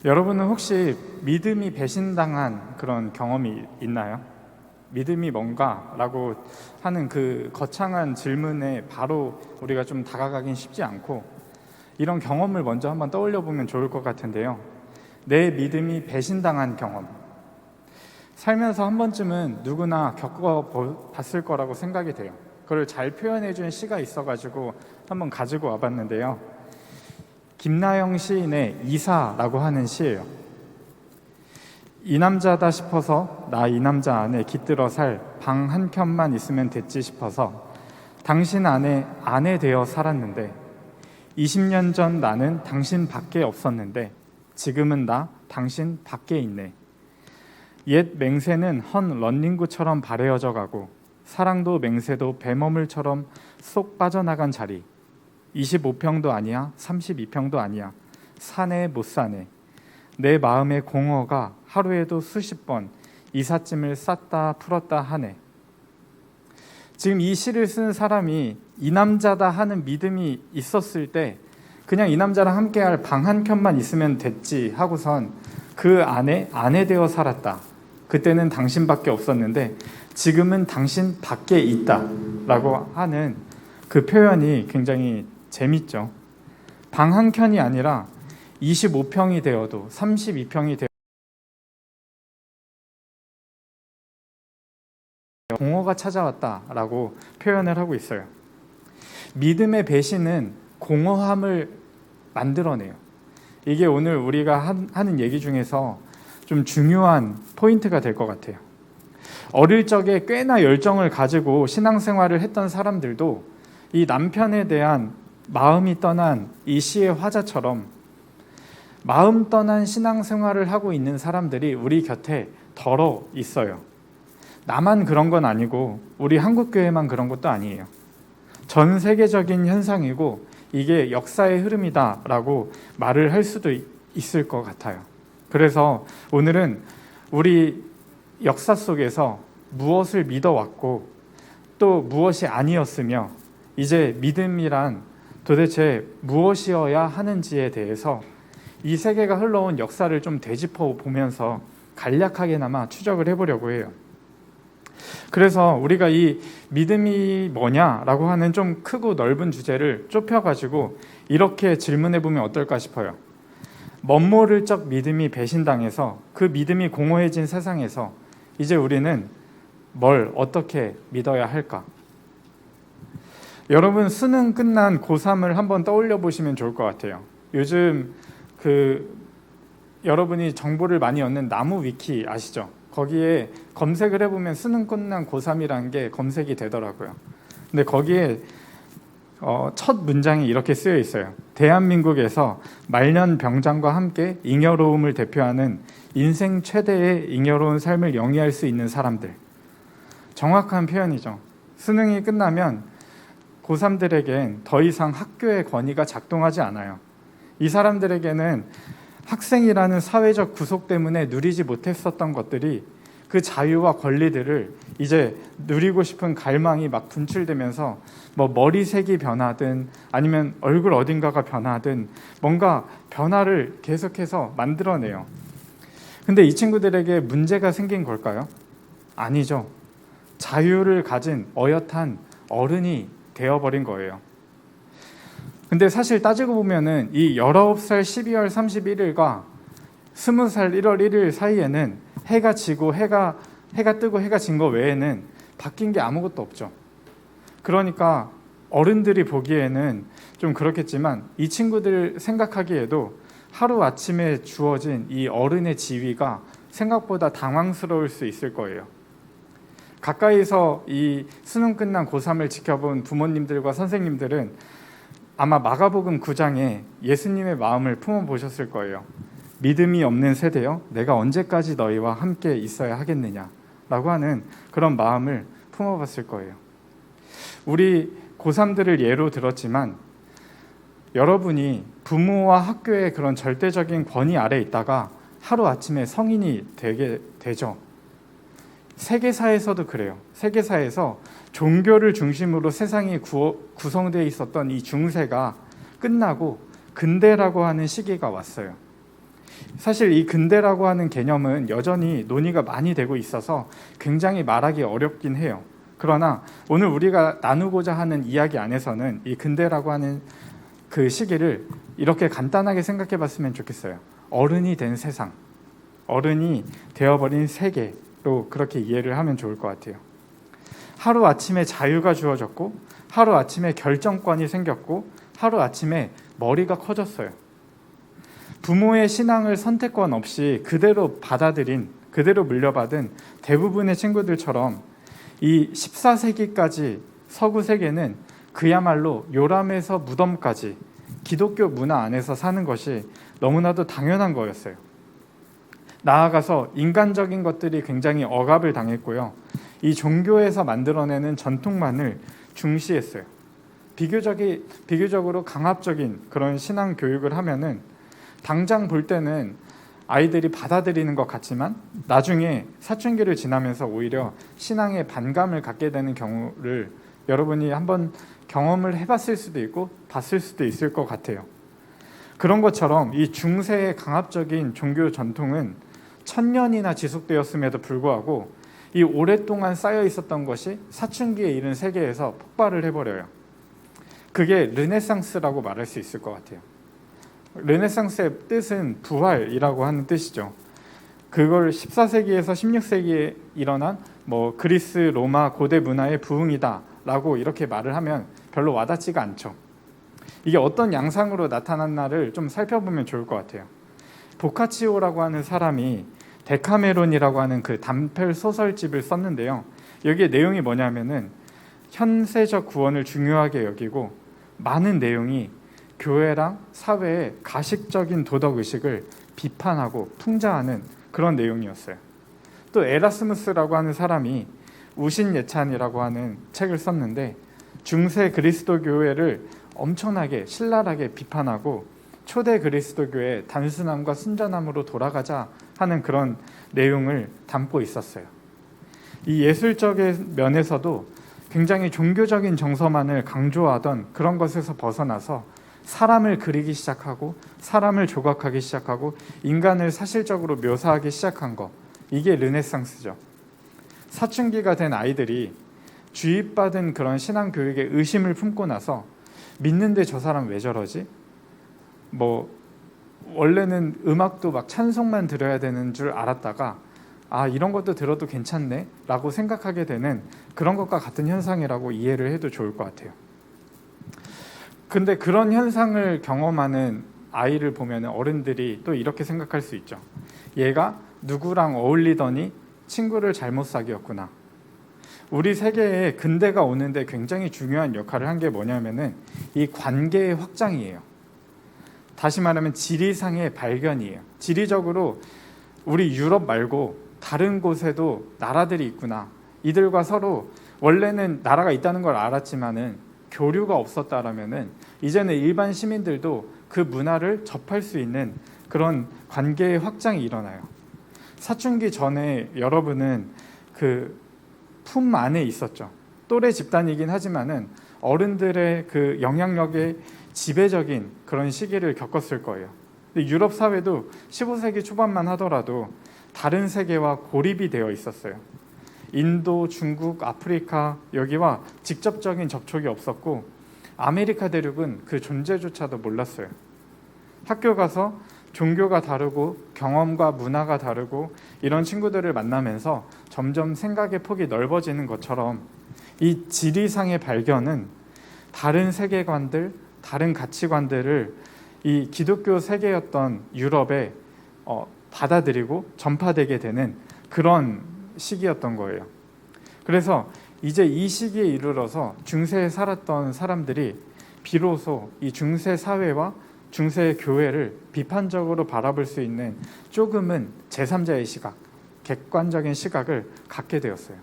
여러분은 혹시 믿음이 배신당한 그런 경험이 있나요? 믿음이 뭔가라고 하는 그 거창한 질문에 바로 우리가 좀 다가가긴 쉽지 않고 이런 경험을 먼저 한번 떠올려 보면 좋을 것 같은데요. 내 믿음이 배신당한 경험. 살면서 한 번쯤은 누구나 겪어봤을 거라고 생각이 돼요. 그걸 잘 표현해 준 시가 있어가지고 한번 가지고 와봤는데요. 김나영 시인의 이사라고 하는 시예요. 이 남자다 싶어서 나 이 남자 안에 깃들어 살 방 한 켠만 있으면 됐지 싶어서 당신 안에 아내 되어 살았는데 20년 전 나는 당신 밖에 없었는데 지금은 나 당신 밖에 있네. 옛 맹세는 헌 런닝구처럼 바래어져 가고 사랑도 맹세도 배머물처럼 쏙 빠져나간 자리. 25평도 아니야 32평도 아니야 사네 못 사네. 내 마음의 공허가 하루에도 수십 번 이삿짐을 쌌다 풀었다 하네. 지금 이 시를 쓴 사람이 이 남자다 하는 믿음이 있었을 때 그냥 이 남자랑 함께할 방 한 켠만 있으면 됐지 하고선 그 안에 아내 되어 살았다. 그때는 당신밖에 없었는데 지금은 당신 밖에 있다 라고 하는 그 표현이 굉장히 재밌죠. 방 한 켠이 아니라 25평이 되어도 32평이 되어도 공허가 찾아왔다라고 표현을 하고 있어요. 믿음의 배신은 공허함을 만들어내요. 이게 오늘 우리가 하는 얘기 중에서 좀 중요한 포인트가 될 것 같아요. 어릴 적에 꽤나 열정을 가지고 신앙생활을 했던 사람들도 이 남편에 대한 마음이 떠난 이 시의 화자처럼 마음 떠난 신앙생활을 하고 있는 사람들이 우리 곁에 덜어 있어요. 나만 그런 건 아니고 우리 한국교회만 그런 것도 아니에요. 전 세계적인 현상이고 이게 역사의 흐름이다라고 말을 할 수도 있을 것 같아요. 그래서 오늘은 우리 역사 속에서 무엇을 믿어왔고 또 무엇이 아니었으며 이제 믿음이란 도대체 무엇이어야 하는지에 대해서 이 세계가 흘러온 역사를 좀 되짚어 보면서 간략하게나마 추적을 해보려고 해요. 그래서 우리가 이 믿음이 뭐냐라고 하는 좀 크고 넓은 주제를 좁혀가지고 이렇게 질문해 보면 어떨까 싶어요. 멋모를 적 믿음이 배신당해서 그 믿음이 공허해진 세상에서 이제 우리는 뭘 어떻게 믿어야 할까? 여러분 수능 끝난 고3을 한번 떠올려 보시면 좋을 것 같아요. 요즘 여러분이 정보를 많이 얻는 나무 위키 아시죠? 거기에 검색을 해보면 수능 끝난 고3이라는 게 검색이 되더라고요. 근데 거기에 첫 문장이 이렇게 쓰여 있어요. 대한민국에서 말년 병장과 함께 잉여로움을 대표하는 인생 최대의 잉여로운 삶을 영위할 수 있는 사람들. 정확한 표현이죠. 수능이 끝나면 고3들에겐 더 이상 학교의 권위가 작동하지 않아요. 이 사람들에게는 학생이라는 사회적 구속 때문에 누리지 못했었던 것들이 그 자유와 권리들을 이제 누리고 싶은 갈망이 막 분출되면서 뭐 머리색이 변하든 아니면 얼굴 어딘가가 변하든 뭔가 변화를 계속해서 만들어내요. 근데 이 친구들에게 문제가 생긴 걸까요? 아니죠. 자유를 가진 어엿한 어른이 되어버린 거예요. 근데 사실 따지고 보면은 이 19살 12월 31일과 20살 1월 1일 사이에는 해가 지고 해가 뜨고 해가 진 거 외에는 바뀐 게 아무것도 없죠. 그러니까 어른들이 보기에는 좀 그렇겠지만 이 친구들 생각하기에도 하루아침에 주어진 이 어른의 지위가 생각보다 당황스러울 수 있을 거예요. 가까이서 이 수능 끝난 고3을 지켜본 부모님들과 선생님들은 아마 마가복음 9장에 예수님의 마음을 품어보셨을 거예요. 믿음이 없는 세대여 내가 언제까지 너희와 함께 있어야 하겠느냐라고 하는 그런 마음을 품어봤을 거예요. 우리 고3들을 예로 들었지만 여러분이 부모와 학교의 그런 절대적인 권위 아래에 있다가 하루아침에 성인이 되게 되죠. 세계사에서도 그래요. 세계사에서 종교를 중심으로 세상이 구성되어 있었던 이 중세가 끝나고 근대라고 하는 시기가 왔어요. 사실 이 근대라고 하는 개념은 여전히 논의가 많이 되고 있어서 굉장히 말하기 어렵긴 해요. 그러나 오늘 우리가 나누고자 하는 이야기 안에서는 이 근대라고 하는 그 시기를 이렇게 간단하게 생각해 봤으면 좋겠어요. 어른이 된 세상, 어른이 되어버린 세계로 그렇게 이해를 하면 좋을 것 같아요. 하루아침에 자유가 주어졌고, 하루아침에 결정권이 생겼고, 하루아침에 머리가 커졌어요. 부모의 신앙을 선택권 없이 그대로 받아들인, 그대로 물려받은 대부분의 친구들처럼 이 14세기까지 서구 세계는 그야말로 요람에서 무덤까지 기독교 문화 안에서 사는 것이 너무나도 당연한 거였어요. 나아가서 인간적인 것들이 굉장히 억압을 당했고요. 이 종교에서 만들어내는 전통만을 중시했어요. 비교적으로 강압적인 그런 신앙 교육을 하면은 당장 볼 때는 아이들이 받아들이는 것 같지만 나중에 사춘기를 지나면서 오히려 신앙에 반감을 갖게 되는 경우를 여러분이 한번 경험을 해봤을 수도 있고 봤을 수도 있을 것 같아요. 그런 것처럼 이 중세의 강압적인 종교 전통은 1000년이나 지속되었음에도 불구하고 이 오랫동안 쌓여 있었던 것이 사춘기에 이른 세계에서 폭발을 해버려요. 그게 르네상스라고 말할 수 있을 것 같아요. 르네상스의 뜻은 부활이라고 하는 뜻이죠. 그걸 14세기에서 16세기에 일어난 그리스, 로마 고대 문화의 부흥이다라고 이렇게 말을 하면 별로 와닿지가 않죠. 이게 어떤 양상으로 나타났나를 좀 살펴보면 좋을 것 같아요. 보카치오라고 하는 사람이 데카메론이라고 하는 그 단편 소설집을 썼는데요. 여기에 내용이 뭐냐면은 현세적 구원을 중요하게 여기고 많은 내용이 교회랑 사회의 가식적인 도덕의식을 비판하고 풍자하는 그런 내용이었어요. 또 에라스무스라고 하는 사람이 우신예찬이라고 하는 책을 썼는데 중세 그리스도 교회를 엄청나게 신랄하게 비판하고 초대 그리스도 교회의 단순함과 순전함으로 돌아가자 하는 그런 내용을 담고 있었어요. 이 예술적인 면에서도 굉장히 종교적인 정서만을 강조하던 그런 것에서 벗어나서 사람을 그리기 시작하고 사람을 조각하기 시작하고 인간을 사실적으로 묘사하기 시작한 것, 이게 르네상스죠. 사춘기가 된 아이들이 주입받은 그런 신앙 교육에 의심을 품고 나서 믿는데 저 사람 왜 저러지? 원래는 음악도 막 찬송만 들어야 되는 줄 알았다가 이런 것도 들어도 괜찮네 라고 생각하게 되는 그런 것과 같은 현상이라고 이해를 해도 좋을 것 같아요. 근데 그런 현상을 경험하는 아이를 보면 어른들이 또 이렇게 생각할 수 있죠. 얘가 누구랑 어울리더니 친구를 잘못 사귀었구나. 우리 세계에 근대가 오는데 굉장히 중요한 역할을 한 게 뭐냐면은 이 관계의 확장이에요. 다시 말하면 지리상의 발견이에요. 지리적으로 우리 유럽 말고 다른 곳에도 나라들이 있구나. 이들과 서로 원래는 나라가 있다는 걸 알았지만은 교류가 없었다라면은 이제는 일반 시민들도 그 문화를 접할 수 있는 그런 관계의 확장이 일어나요. 사춘기 전에 여러분은 그 품 안에 있었죠. 또래 집단이긴 하지만은 어른들의 그 영향력의 지배적인 그런 시기를 겪었을 거예요. 근데 유럽 사회도 15세기 초반만 하더라도 다른 세계와 고립이 되어 있었어요. 인도, 중국, 아프리카 여기와 직접적인 접촉이 없었고 아메리카 대륙은 그 존재조차도 몰랐어요. 학교 가서 종교가 다르고 경험과 문화가 다르고 이런 친구들을 만나면서 점점 생각의 폭이 넓어지는 것처럼 이 지리상의 발견은 다른 세계관들, 다른 가치관들을 이 기독교 세계였던 유럽에 받아들이고 전파되게 되는 그런 시기였던 거예요. 그래서 이제 이 시기에 이르러서 중세에 살았던 사람들이 비로소 이 중세 사회와 중세 교회를 비판적으로 바라볼 수 있는 조금은 제3자의 시각, 객관적인 시각을 갖게 되었어요.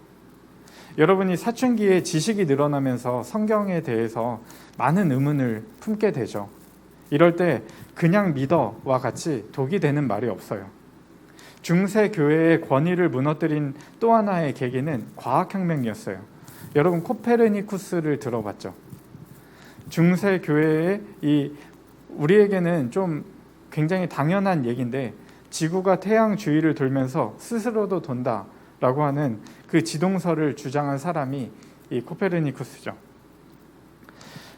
여러분이 사춘기에 지식이 늘어나면서 성경에 대해서 많은 의문을 품게 되죠. 이럴 때 그냥 믿어와 같이 독이 되는 말이 없어요. 중세 교회의 권위를 무너뜨린 또 하나의 계기는 과학혁명이었어요. 여러분 코페르니쿠스를 들어봤죠? 중세 교회의 우리에게는 좀 굉장히 당연한 얘기인데 지구가 태양 주위를 돌면서 스스로도 돈다라고 하는 그 지동설을 주장한 사람이 이 코페르니쿠스죠.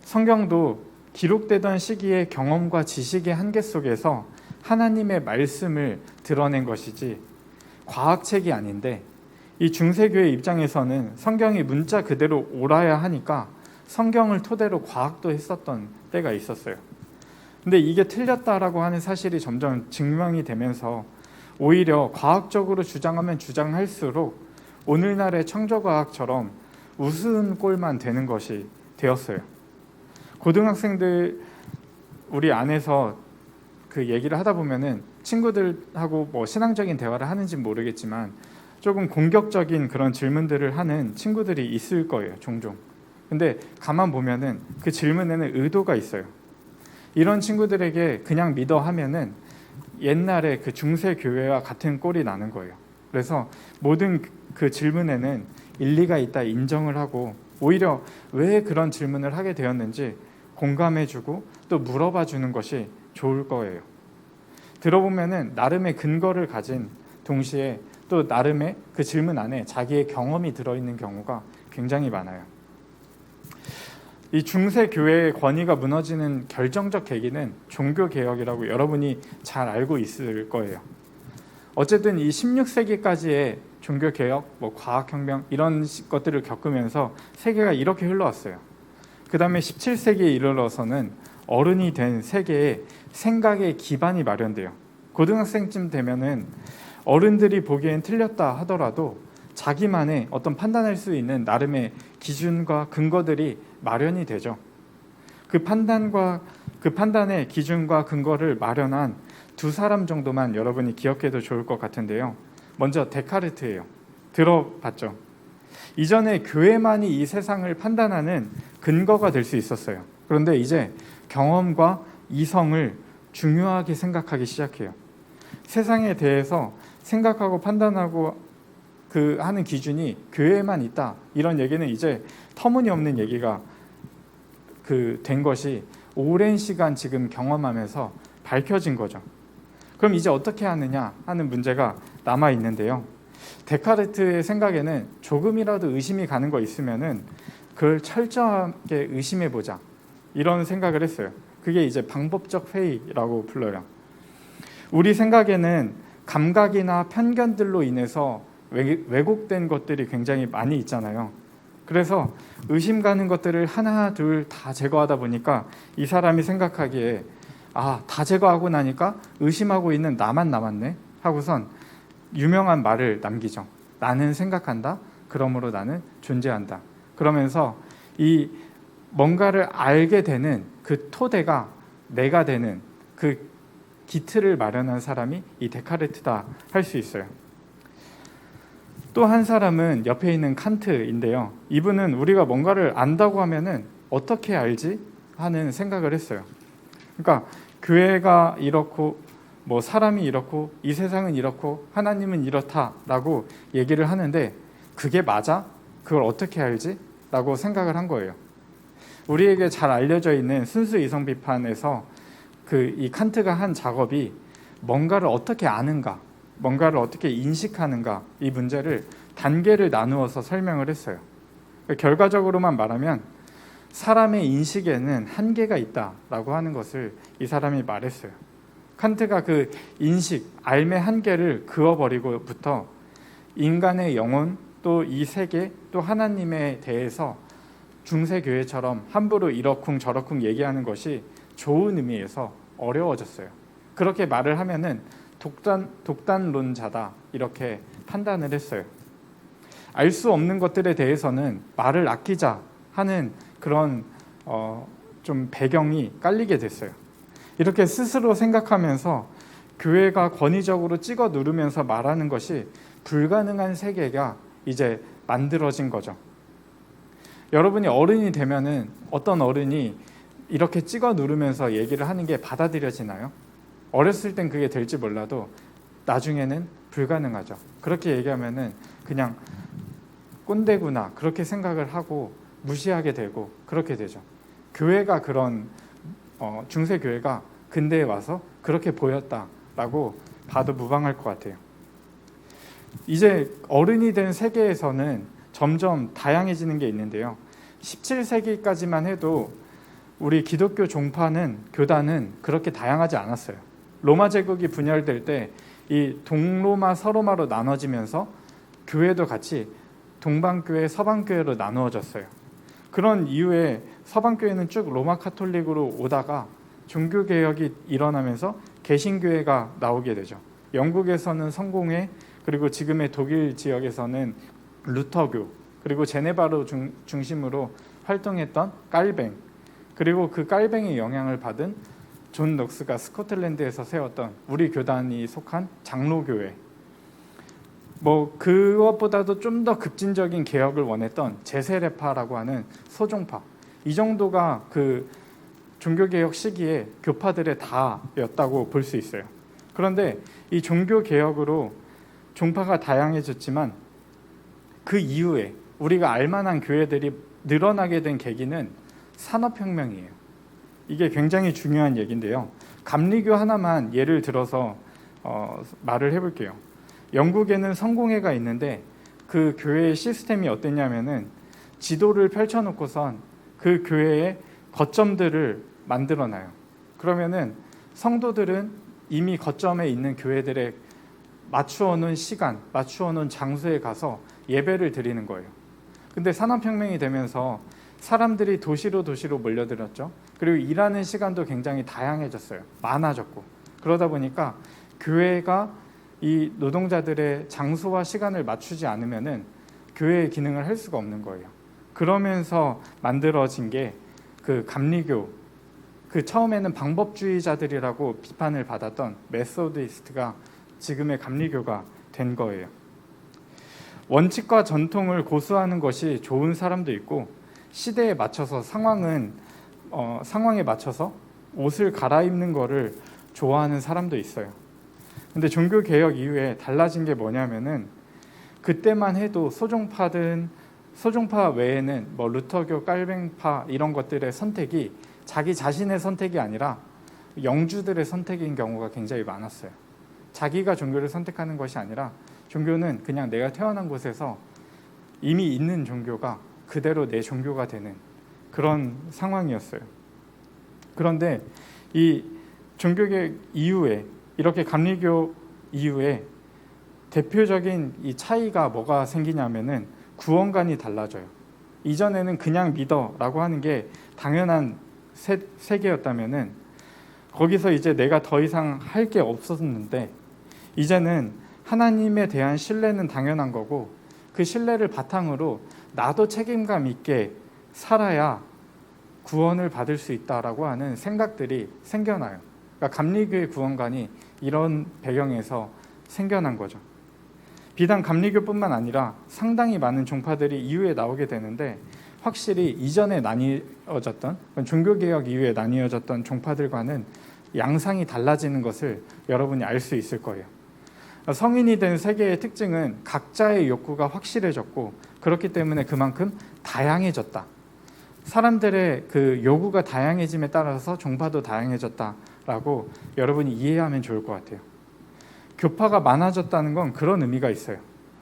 성경도 기록되던 시기의 경험과 지식의 한계 속에서 하나님의 말씀을 드러낸 것이지 과학책이 아닌데, 이 중세교회 입장에서는 성경이 문자 그대로 옳아야 하니까 성경을 토대로 과학도 했었던 때가 있었어요. 근데 이게 틀렸다라고 하는 사실이 점점 증명이 되면서 오히려 과학적으로 주장하면 주장할수록 오늘날의 창조과학처럼 우스운 꼴만 되는 것이 되었어요. 고등학생들 우리 안에서 그 얘기를 하다 보면은 친구들하고 뭐 신앙적인 대화를 하는지 모르겠지만 조금 공격적인 그런 질문들을 하는 친구들이 있을 거예요, 종종. 근데 가만 보면은 그 질문에는 의도가 있어요. 이런 친구들에게 그냥 믿어 하면은 옛날에 그 중세 교회와 같은 꼴이 나는 거예요. 그래서 모든 그 질문에는 일리가 있다 인정을 하고, 오히려 왜 그런 질문을 하게 되었는지 공감해주고 또 물어봐 주는 것이 좋을 거예요. 들어보면은 나름의 근거를 가진 동시에 또 나름의 그 질문 안에 자기의 경험이 들어있는 경우가 굉장히 많아요. 이 중세 교회의 권위가 무너지는 결정적 계기는 종교개혁이라고 여러분이 잘 알고 있을 거예요. 어쨌든 이 16세기까지의 종교개혁, 뭐 과학혁명 이런 것들을 겪으면서 세계가 이렇게 흘러왔어요. 그 다음에 17세기에 이르러서는 어른이 된 세계의 생각의 기반이 마련돼요. 고등학생쯤 되면은 어른들이 보기엔 틀렸다 하더라도 자기만의 어떤 판단할 수 있는 나름의 기준과 근거들이 마련이 되죠. 그 판단의 기준과 근거를 마련한 두 사람 정도만 여러분이 기억해도 좋을 것 같은데요. 먼저 데카르트예요. 들어봤죠? 이전에 교회만이 이 세상을 판단하는 근거가 될 수 있었어요. 그런데 이제 경험과 이성을 중요하게 생각하기 시작해요. 세상에 대해서 생각하고 판단하고 하는 기준이 교회에만 있다, 이런 얘기는 이제 터무니없는 얘기가 된 것이 오랜 시간 지금 경험하면서 밝혀진 거죠. 그럼 이제 어떻게 하느냐 하는 문제가 남아 있는데요. 데카르트의 생각에는 조금이라도 의심이 가는 거 있으면은 그걸 철저하게 의심해 보자, 이런 생각을 했어요. 그게 이제 방법적 회의라고 불러요. 우리 생각에는 감각이나 편견들로 인해서 왜곡된 것들이 굉장히 많이 있잖아요. 그래서 의심 가는 것들을 하나 둘 다 제거하다 보니까 이 사람이 생각하기에 다 제거하고 나니까 의심하고 있는 나만 남았네 하고선 유명한 말을 남기죠. 나는 생각한다, 그러므로 나는 존재한다. 그러면서 이 뭔가를 알게 되는 그 토대가 내가 되는 그 기틀을 마련한 사람이 이 데카르트다 할 수 있어요. 또 한 사람은 옆에 있는 칸트인데요. 이분은 우리가 뭔가를 안다고 하면은 어떻게 알지 하는 생각을 했어요. 그러니까 교회가 이렇고 뭐 사람이 이렇고 이 세상은 이렇고 하나님은 이렇다라고 얘기를 하는데 그게 맞아? 그걸 어떻게 알지? 라고 생각을 한 거예요. 우리에게 잘 알려져 있는 순수 이성 비판에서 이 칸트가 한 작업이 뭔가를 어떻게 아는가, 뭔가를 어떻게 인식하는가, 이 문제를 단계를 나누어서 설명을 했어요. 결과적으로만 말하면 사람의 인식에는 한계가 있다라고 하는 것을 이 사람이 말했어요. 칸트가 그 인식, 삶의 한계를 그어버리고부터 인간의 영혼, 또 이 세계, 또 하나님에 대해서 중세교회처럼 함부로 이러쿵 저러쿵 얘기하는 것이 좋은 의미에서 어려워졌어요. 그렇게 말을 하면은 독단론자다, 이렇게 판단을 했어요. 알 수 없는 것들에 대해서는 말을 아끼자 하는 그런 좀 배경이 깔리게 됐어요. 이렇게 스스로 생각하면서 교회가 권위적으로 찍어 누르면서 말하는 것이 불가능한 세계가 이제 만들어진 거죠. 여러분이 어른이 되면은 어떤 어른이 이렇게 찍어 누르면서 얘기를 하는 게 받아들여지나요? 어렸을 땐 그게 될지 몰라도 나중에는 불가능하죠. 그렇게 얘기하면은 그냥 꼰대구나, 그렇게 생각을 하고 무시하게 되고 그렇게 되죠. 교회가 그런 중세 교회가 근대에 와서 그렇게 보였다라고 봐도 무방할 것 같아요. 이제 어른이 된 세계에서는 점점 다양해지는 게 있는데요. 17세기까지만 해도 우리 기독교 종파는 교단은 그렇게 다양하지 않았어요. 로마 제국이 분열될 때 이 동로마 서로마로 나눠지면서 교회도 같이 동방교회 서방교회로 나누어졌어요. 그런 이후에 서방교회는 쭉 로마 카톨릭으로 오다가 종교개혁이 일어나면서 개신교회가 나오게 되죠. 영국에서는 성공회, 그리고 지금의 독일 지역에서는 루터교, 그리고 제네바로 중심으로 활동했던 깔뱅, 그리고 그 깔뱅의 영향을 받은 존 녹스가 스코틀랜드에서 세웠던 우리 교단이 속한 장로교회, 그것보다도 좀 더 급진적인 개혁을 원했던 제세례파라고 하는 소종파, 이 정도가 그 종교개혁 시기에 교파들의 다였다고 볼 수 있어요. 그런데 이 종교개혁으로 종파가 다양해졌지만 그 이후에 우리가 알만한 교회들이 늘어나게 된 계기는 산업혁명이에요. 이게 굉장히 중요한 얘기인데요. 감리교 하나만 예를 들어서 말을 해볼게요. 영국에는 성공회가 있는데 그 교회의 시스템이 어땠냐면은 지도를 펼쳐놓고선 그 교회의 거점들을 만들어놔요. 그러면은 성도들은 이미 거점에 있는 교회들에 맞추어놓은 시간, 맞추어놓은 장소에 가서 예배를 드리는 거예요. 근데 산업혁명이 되면서 사람들이 도시로 몰려들었죠. 그리고 일하는 시간도 굉장히 다양해졌어요. 많아졌고. 그러다 보니까 교회가 이 노동자들의 장소와 시간을 맞추지 않으면은 교회의 기능을 할 수가 없는 거예요. 그러면서 만들어진 게 그 감리교, 그 처음에는 방법주의자들이라고 비판을 받았던 메소디스트가 지금의 감리교가 된 거예요. 원칙과 전통을 고수하는 것이 좋은 사람도 있고, 시대에 맞춰서 상황에 맞춰서 옷을 갈아입는 거를 좋아하는 사람도 있어요. 근데 종교 개혁 이후에 달라진 게 뭐냐면은 그때만 해도 소종파 외에는 루터교, 깔뱅파 이런 것들의 선택이 자기 자신의 선택이 아니라 영주들의 선택인 경우가 굉장히 많았어요. 자기가 종교를 선택하는 것이 아니라 종교는 그냥 내가 태어난 곳에서 이미 있는 종교가 그대로 내 종교가 되는 그런 상황이었어요. 그런데 이 종교개혁 이후에, 이렇게 감리교 이후에 대표적인 이 차이가 뭐가 생기냐면은 구원관이 달라져요. 이전에는 그냥 믿어라고 하는 게 당연한 세계였다면은 거기서 이제 내가 더 이상 할 게 없었는데, 이제는 하나님에 대한 신뢰는 당연한 거고, 그 신뢰를 바탕으로 나도 책임감 있게 살아야 구원을 받을 수 있다라고 하는 생각들이 생겨나요. 그러니까 감리교의 구원관이 이런 배경에서 생겨난 거죠. 비단 감리교뿐만 아니라 상당히 많은 종파들이 이후에 나오게 되는데, 확실히 이전에 나뉘어졌던, 종교개혁 이후에 나뉘어졌던 종파들과는 양상이 달라지는 것을 여러분이 알 수 있을 거예요. 성인이 된 세계의 특징은 각자의 욕구가 확실해졌고, 그렇기 때문에 그만큼 다양해졌다. 사람들의 그 요구가 다양해짐에 따라서 종파도 다양해졌다라고 여러분이 이해하면 좋을 것 같아요. 교파가 많아졌다는 건 그런 의미가 있어요.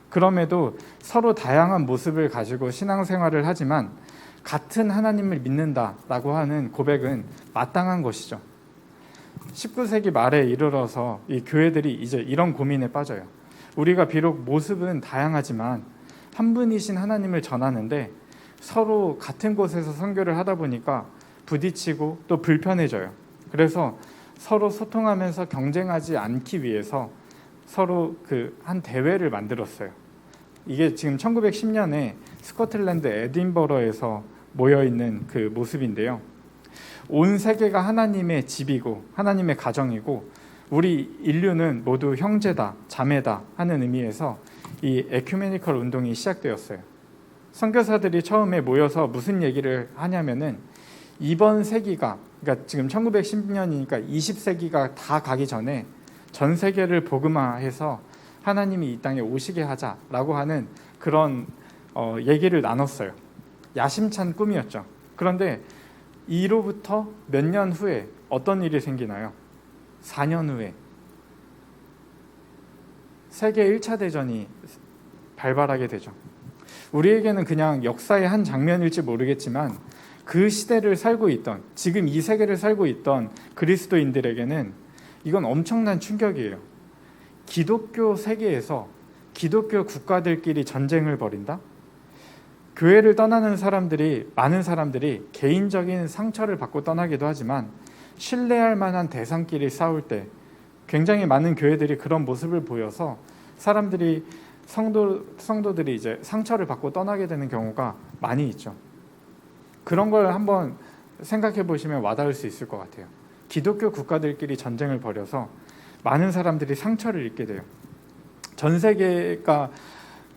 그럼에도 서로 다양한 모습을 가지고 신앙생활을 하지만 같은 하나님을 믿는다라고 하는 고백은 마땅한 것이죠. 19세기 말에 이르러서 이 교회들이 이제 이런 고민에 빠져요. 우리가 비록 모습은 다양하지만 한 분이신 하나님을 전하는데 서로 같은 곳에서 선교를 하다 보니까 부딪히고 또 불편해져요. 그래서 서로 소통하면서 경쟁하지 않기 위해서 서로 그 한 대회를 만들었어요. 이게 지금 1910년에 스코틀랜드 에딘버러에서 모여있는 그 모습인데요. 온 세계가 하나님의 집이고 하나님의 가정이고 우리 인류는 모두 형제다, 자매다 하는 의미에서 이 에큐메니컬 운동이 시작되었어요. 선교사들이 처음에 모여서 무슨 얘기를 하냐면은 이번 세기가, 그러니까 지금 1910년이니까 20세기가 다 가기 전에 전 세계를 복음화해서 하나님이 이 땅에 오시게 하자라고 하는 그런 얘기를 나눴어요. 야심찬 꿈이었죠. 그런데 이로부터 몇 년 후에 어떤 일이 생기나요? 4년 후에 세계 1차 대전이 발발하게 되죠. 우리에게는 그냥 역사의 한 장면일지 모르겠지만 그 시대를 살고 있던, 지금 이 세계를 살고 있던 그리스도인들에게는 이건 엄청난 충격이에요. 기독교 세계에서 기독교 국가들끼리 전쟁을 벌인다? 교회를 떠나는 사람들이, 많은 사람들이 개인적인 상처를 받고 떠나기도 하지만 신뢰할 만한 대상끼리 싸울 때 굉장히 많은 교회들이 그런 모습을 보여서 사람들이, 성도들이 이제 상처를 받고 떠나게 되는 경우가 많이 있죠. 그런 걸 한번 생각해 보시면 와닿을 수 있을 것 같아요. 기독교 국가들끼리 전쟁을 벌여서 많은 사람들이 상처를 입게 돼요. 전 세계가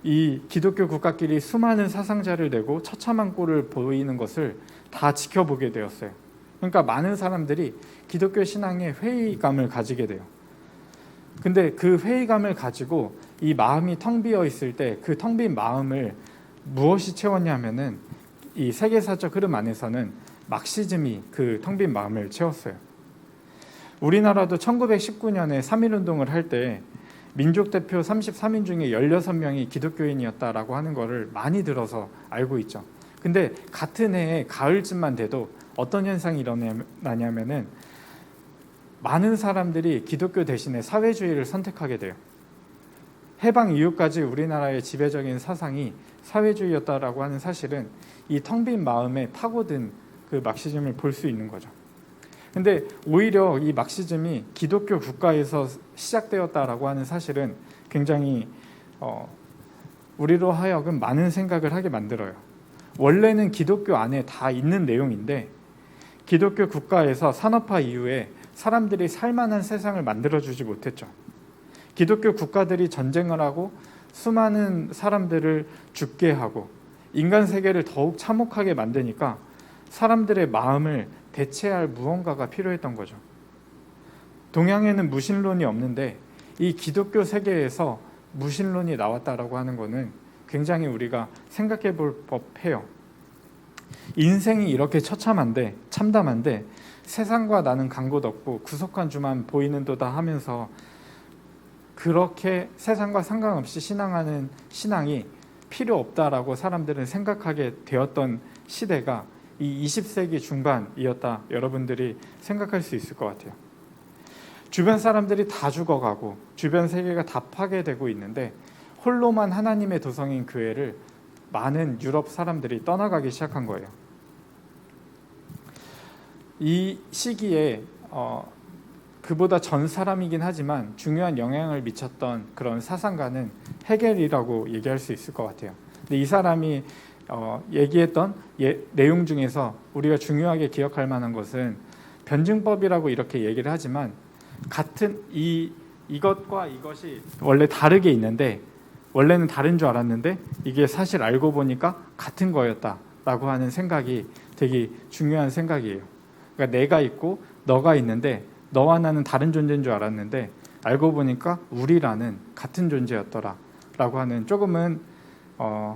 이 기독교 국가끼리 수많은 사상자를 내고 처참한 꼴을 보이는 것을 다 지켜보게 되었어요. 그러니까 많은 사람들이 기독교 신앙에 회의감을 가지게 돼요. 근데 그 회의감을 가지고 이 마음이 텅 비어 있을 때 그 텅 빈 마음을 무엇이 채웠냐면은 이 세계사적 흐름 안에서는 막시즘이 그 텅 빈 마음을 채웠어요. 우리나라도 1919년에 3.1운동을 할 때 민족 대표 33인 중에 16명이 기독교인이었다라고 하는 거를 많이 들어서 알고 있죠. 근데 같은 해에 가을쯤만 돼도 어떤 현상이 일어나냐면은 많은 사람들이 기독교 대신에 사회주의를 선택하게 돼요. 해방 이후까지 우리나라의 지배적인 사상이 사회주의였다라고 하는 사실은 이 텅 빈 마음에 파고든 그 막시즘을 볼 수 있는 거죠. 근데 오히려 이 막시즘이 기독교 국가에서 시작되었다라고 하는 사실은 굉장히 우리로 하여금 많은 생각을 하게 만들어요. 원래는 기독교 안에 다 있는 내용인데 기독교 국가에서 산업화 이후에 사람들이 살만한 세상을 만들어주지 못했죠. 기독교 국가들이 전쟁을 하고 수많은 사람들을 죽게 하고 인간 세계를 더욱 참혹하게 만드니까 사람들의 마음을 대체할 무언가가 필요했던 거죠. 동양에는 무신론이 없는데 이 기독교 세계에서 무신론이 나왔다라고 하는 것은 굉장히 우리가 생각해 볼 법해요. 인생이 이렇게 처참한데, 참담한데 세상과 나는 간 곳 없고 구속한 주만 보이는 도다 하면서 그렇게 세상과 상관없이 신앙하는 신앙이 필요 없다라고 사람들은 생각하게 되었던 시대가 이 20세기 중반이었다, 여러분들이 생각할 수 있을 것 같아요. 주변 사람들이 다 죽어가고 주변 세계가 다 파괴되고 있는데 홀로만 하나님의 도성인 교회를 많은 유럽 사람들이 떠나가기 시작한 거예요. 이 시기에 그보다 전 사람이긴 하지만 중요한 영향을 미쳤던 그런 사상가는 헤겔이라고 얘기할 수 있을 것 같아요. 근데 이 사람이 얘기했던 내용 중에서 우리가 중요하게 기억할 만한 것은 변증법이라고 이렇게 얘기를 하지만 같은 이것과 이것이 원래 다르게 있는데 원래는 다른 줄 알았는데 이게 사실 알고 보니까 같은 거였다라고 하는 생각이 되게 중요한 생각이에요. 그러니까 내가 있고 너가 있는데 너와 나는 다른 존재인 줄 알았는데 알고 보니까 우리라는 같은 존재였더라라고 하는, 조금은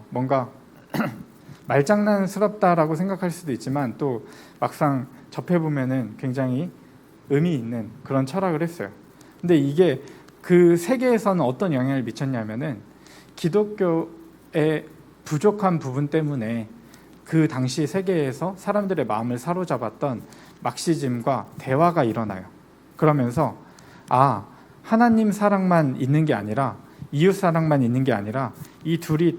뭔가 말장난스럽다라고 생각할 수도 있지만 또 막상 접해보면은 굉장히 의미 있는 그런 철학을 했어요. 근데 이게 그 세계에서는 어떤 영향을 미쳤냐면은 기독교의 부족한 부분 때문에 그 당시 세계에서 사람들의 마음을 사로잡았던 막시즘과 대화가 일어나요. 그러면서 하나님 사랑만 있는 게 아니라 이웃 사랑만 있는 게 아니라 이 둘이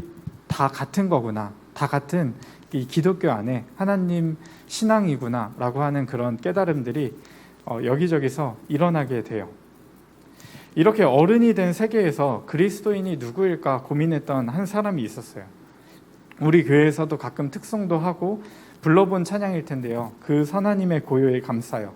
다 같은 거구나, 다 같은 이 기독교 안에 하나님 신앙이구나 라고 하는 그런 깨달음들이 여기저기서 일어나게 돼요. 이렇게 어른이 된 세계에서 그리스도인이 누구일까 고민했던 한 사람이 있었어요. 우리 교회에서도 가끔 특송도 하고 불러본 찬양일 텐데요. 그 선하님의 고요에 감사요.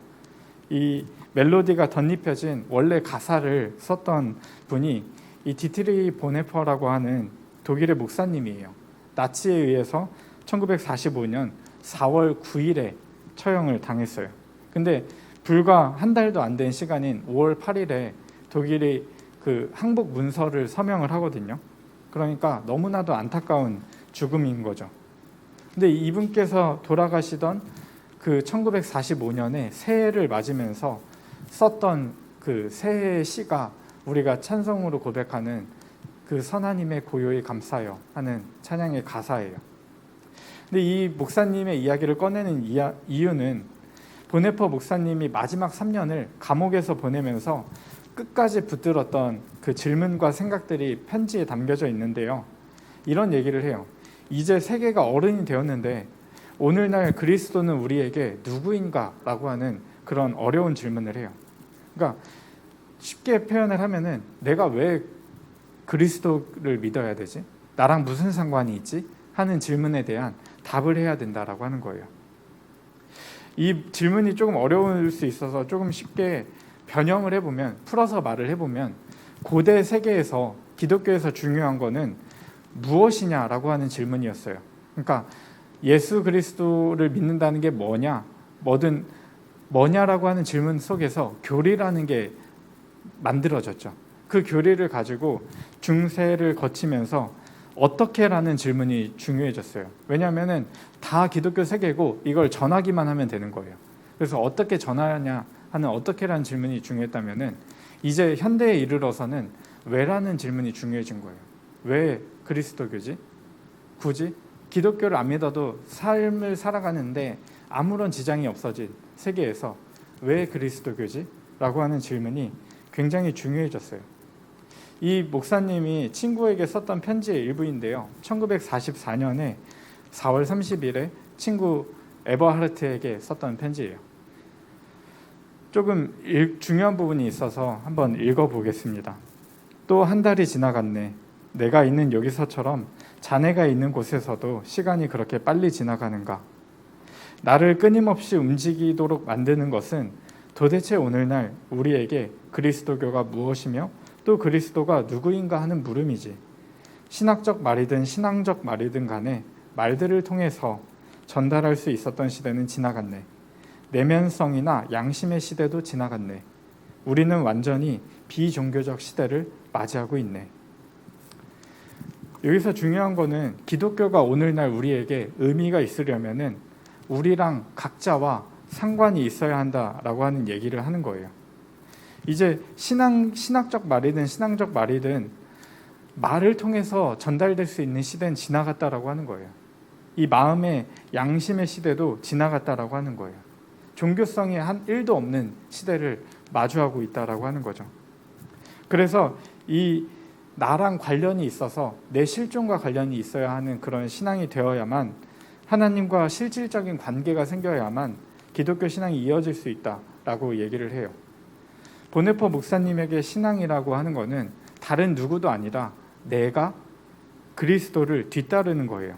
이 멜로디가 덧입혀진 원래 가사를 썼던 분이 이 디트리 보네퍼라고 하는 독일의 목사님이에요. 나치에 의해서 1945년 4월 9일에 처형을 당했어요. 근데 불과 한 달도 안 된 시간인 5월 8일에 독일이 그 항복 문서를 서명을 하거든요. 그러니까 너무나도 안타까운 죽음인 거죠. 근데 이분께서 돌아가시던 그 1945년에 새해를 맞으면서 썼던 그 새해 시가 우리가 찬송으로 고백하는 그 선하님의 고요히 감사여 하는 찬양의 가사예요. 근데 이 목사님의 이야기를 꺼내는 이유는 보네퍼 목사님이 마지막 3년을 감옥에서 보내면서 끝까지 붙들었던 그 질문과 생각들이 편지에 담겨져 있는데요. 이런 얘기를 해요. 이제 세계가 어른이 되었는데 오늘날 그리스도는 우리에게 누구인가? 라고 하는 그런 어려운 질문을 해요. 그러니까 쉽게 표현을 하면은 내가 왜 그리스도를 믿어야 되지? 나랑 무슨 상관이 있지? 하는 질문에 대한 답을 해야 된다라고 하는 거예요. 이 질문이 조금 어려울 수 있어서 조금 쉽게 변형을 해보면, 풀어서 말을 해보면, 고대 세계에서 기독교에서 중요한 거는 무엇이냐라고 하는 질문이었어요. 그러니까 예수 그리스도를 믿는다는 게 뭐냐라고 하는 질문 속에서 교리라는 게 만들어졌죠. 그 교리를 가지고 중세를 거치면서 어떻게라는 질문이 중요해졌어요. 왜냐하면 다 기독교 세계고 이걸 전하기만 하면 되는 거예요. 그래서 어떻게 전하냐 하는 어떻게라는 질문이 중요했다면은 이제 현대에 이르러서는 왜라는 질문이 중요해진 거예요. 왜 그리스도교지? 굳이 기독교를 안 믿어도 삶을 살아가는데 아무런 지장이 없어진 세계에서 왜 그리스도교지? 라고 하는 질문이 굉장히 중요해졌어요. 이 목사님이 친구에게 썼던 편지의 일부인데요. 1944년에 4월 30일에 친구 에버하르트에게 썼던 편지예요. 조금 중요한 부분이 있어서 한번 읽어보겠습니다. 또 한 달이 지나갔네. 내가 있는 여기서처럼 자네가 있는 곳에서도 시간이 그렇게 빨리 지나가는가? 나를 끊임없이 움직이도록 만드는 것은 도대체 오늘날 우리에게 그리스도교가 무엇이며 또 그리스도가 누구인가 하는 물음이지. 신학적 말이든 신앙적 말이든 간에 말들을 통해서 전달할 수 있었던 시대는 지나갔네. 내면성이나 양심의 시대도 지나갔네. 우리는 완전히 비종교적 시대를 맞이하고 있네. 여기서 중요한 거는 기독교가 오늘날 우리에게 의미가 있으려면은 우리랑 각자와 상관이 있어야 한다라고 하는 얘기를 하는 거예요. 이제 신학적 말이든 신앙적 말이든 말을 통해서 전달될 수 있는 시대는 지나갔다라고 하는 거예요. 이 마음의 양심의 시대도 지나갔다라고 하는 거예요. 종교성이 한 1도 없는 시대를 마주하고 있다라고 하는 거죠. 그래서 이 나랑 관련이 있어서 내 실존과 관련이 있어야 하는 그런 신앙이 되어야만, 하나님과 실질적인 관계가 생겨야만 기독교 신앙이 이어질 수 있다라고 얘기를 해요. 보네퍼 목사님에게 신앙이라고 하는 것은 다른 누구도 아니라 내가 그리스도를 뒤따르는 거예요.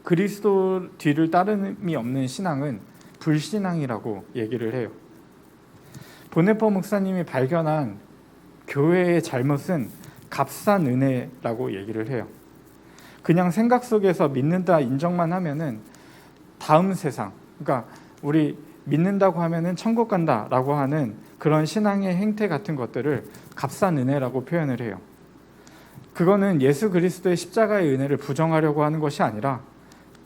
그리스도 뒤를 따름이 없는 신앙은 불신앙이라고 얘기를 해요. 보네퍼 목사님이 발견한 교회의 잘못은 값싼 은혜라고 얘기를 해요. 그냥 생각 속에서 믿는다 인정만 하면은 다음 세상, 그러니까 우리 믿는다고 하면은 천국 간다라고 하는 그런 신앙의 행태 같은 것들을 값싼 은혜라고 표현을 해요. 그거는 예수 그리스도의 십자가의 은혜를 부정하려고 하는 것이 아니라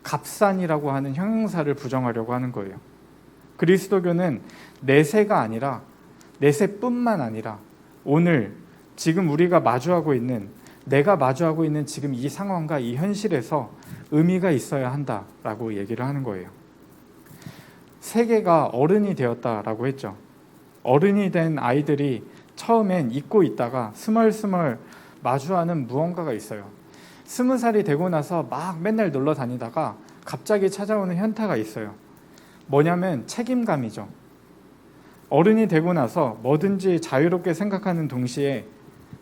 값싼이라고 하는 형용사를 부정하려고 하는 거예요. 그리스도교는 내세가 아니라, 내세뿐만 아니라 오늘 지금 우리가 마주하고 있는, 내가 마주하고 있는 지금 이 상황과 이 현실에서 의미가 있어야 한다라고 얘기를 하는 거예요. 세계가 어른이 되었다라고 했죠. 어른이 된 아이들이 처음엔 잊고 있다가 스멀스멀 마주하는 무언가가 있어요. 20살이 되고 나서 막 맨날 놀러 다니다가 갑자기 찾아오는 현타가 있어요. 뭐냐면 책임감이죠. 어른이 되고 나서 뭐든지 자유롭게 생각하는 동시에,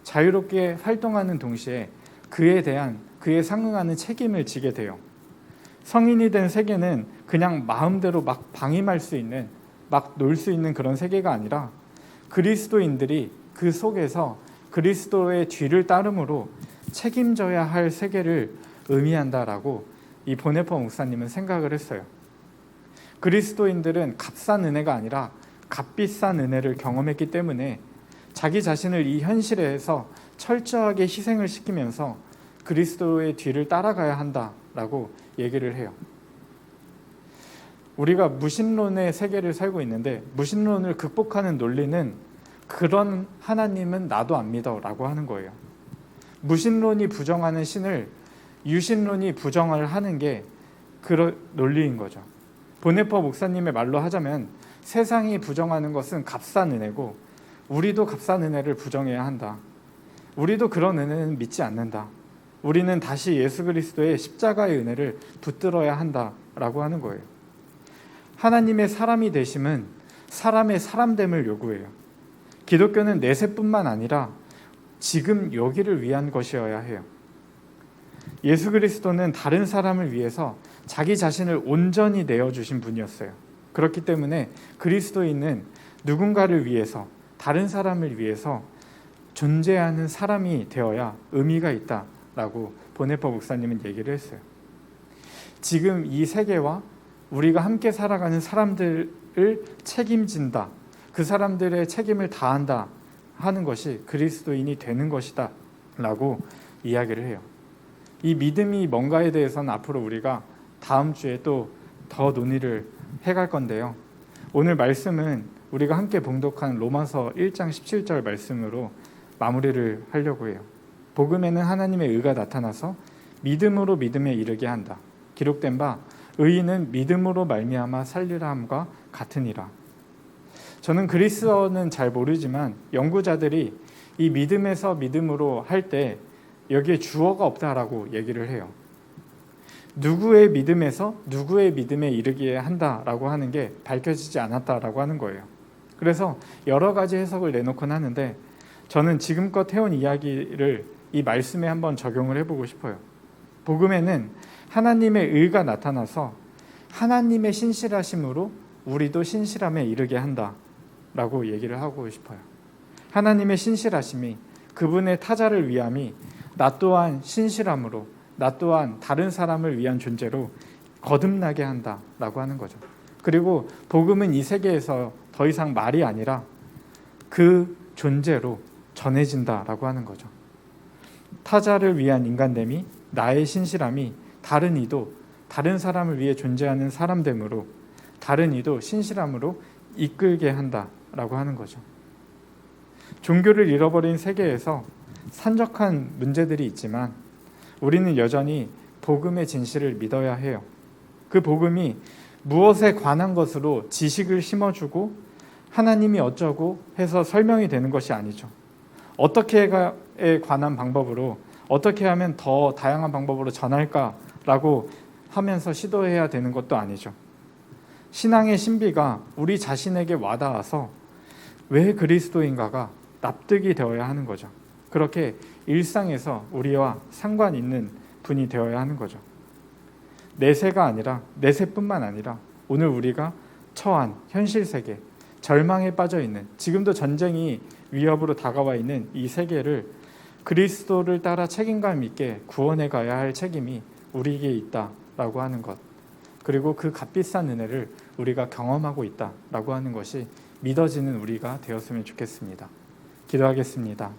자유롭게 활동하는 동시에 그에 상응하는 책임을 지게 돼요. 성인이 된 세계는 그냥 마음대로 막 방임할 수 있는, 막 놀 수 있는 그런 세계가 아니라 그리스도인들이 그 속에서 그리스도의 뒤를 따름으로 책임져야 할 세계를 의미한다라고 이 보네퍼 목사님은 생각을 했어요. 그리스도인들은 값싼 은혜가 아니라 값비싼 은혜를 경험했기 때문에 자기 자신을 이 현실에서 철저하게 희생을 시키면서 그리스도의 뒤를 따라가야 한다라고 얘기를 해요. 우리가 무신론의 세계를 살고 있는데 무신론을 극복하는 논리는 그런 하나님은 나도 안 믿어라고 하는 거예요. 무신론이 부정하는 신을 유신론이 부정을 하는 게 그런 논리인 거죠. 보네퍼 목사님의 말로 하자면 세상이 부정하는 것은 값싼 은혜고 우리도 값싼 은혜를 부정해야 한다. 우리도 그런 은혜는 믿지 않는다. 우리는 다시 예수 그리스도의 십자가의 은혜를 붙들어야 한다라고 하는 거예요. 하나님의 사람이 되심은 사람의 사람됨을 요구해요. 기독교는 내세뿐만 아니라 지금 여기를 위한 것이어야 해요. 예수 그리스도는 다른 사람을 위해서 자기 자신을 온전히 내어주신 분이었어요. 그렇기 때문에 그리스도인은 누군가를 위해서, 다른 사람을 위해서 존재하는 사람이 되어야 의미가 있다라고 보네퍼 목사님은 얘기를 했어요. 지금 이 세계와 우리가 함께 살아가는 사람들을 책임진다, 그 사람들의 책임을 다한다 하는 것이 그리스도인이 되는 것이다 라고 이야기를 해요. 이 믿음이 뭔가에 대해서는 앞으로 우리가 다음 주에 또 더 논의를 해갈 건데요. 오늘 말씀은 우리가 함께 봉독한 로마서 1장 17절 말씀으로 마무리를 하려고 해요. 복음에는 하나님의 의가 나타나서 믿음으로 믿음에 이르게 한다. 기록된 바 의인은 믿음으로 말미암아 살리라 함과 같으니라. 저는 그리스어는 잘 모르지만 연구자들이 이 믿음에서 믿음으로 할 때 여기에 주어가 없다라고 얘기를 해요. 누구의 믿음에서 누구의 믿음에 이르게 한다라고 하는 게 밝혀지지 않았다라고 하는 거예요. 그래서 여러 가지 해석을 내놓곤 하는데 저는 지금껏 해온 이야기를 이 말씀에 한번 적용을 해보고 싶어요. 복음에는 하나님의 의가 나타나서 하나님의 신실하심으로 우리도 신실함에 이르게 한다라고 얘기를 하고 싶어요. 하나님의 신실하심이, 그분의 타자를 위함이 나 또한 신실함으로, 나 또한 다른 사람을 위한 존재로 거듭나게 한다라고 하는 거죠. 그리고 복음은 이 세계에서 더 이상 말이 아니라 그 존재로 전해진다라고 하는 거죠. 타자를 위한 인간됨이, 나의 신실함이 다른 이도, 다른 사람을 위해 존재하는 사람됨으로 다른 이도 신실함으로 이끌게 한다라고 하는 거죠. 종교를 잃어버린 세계에서 산적한 문제들이 있지만 우리는 여전히 복음의 진실을 믿어야 해요. 그 복음이 무엇에 관한 것으로 지식을 심어주고 하나님이 어쩌고 해서 설명이 되는 것이 아니죠. 어떻게에 관한 방법으로, 어떻게 하면 더 다양한 방법으로 전할까라고 하면서 시도해야 되는 것도 아니죠. 신앙의 신비가 우리 자신에게 와닿아서 왜 그리스도인가가 납득이 되어야 하는 거죠. 그렇게 일상에서 우리와 상관 있는 분이 되어야 하는 거죠. 내세가 아니라, 내세뿐만 아니라 오늘 우리가 처한 현실 세계, 절망에 빠져 있는, 지금도 전쟁이 위협으로 다가와 있는 이 세계를 그리스도를 따라 책임감 있게 구원해 가야 할 책임이 우리에게 있다라고 하는 것, 그리고 그 값비싼 은혜를 우리가 경험하고 있다라고 하는 것이 믿어지는 우리가 되었으면 좋겠습니다. 기도하겠습니다.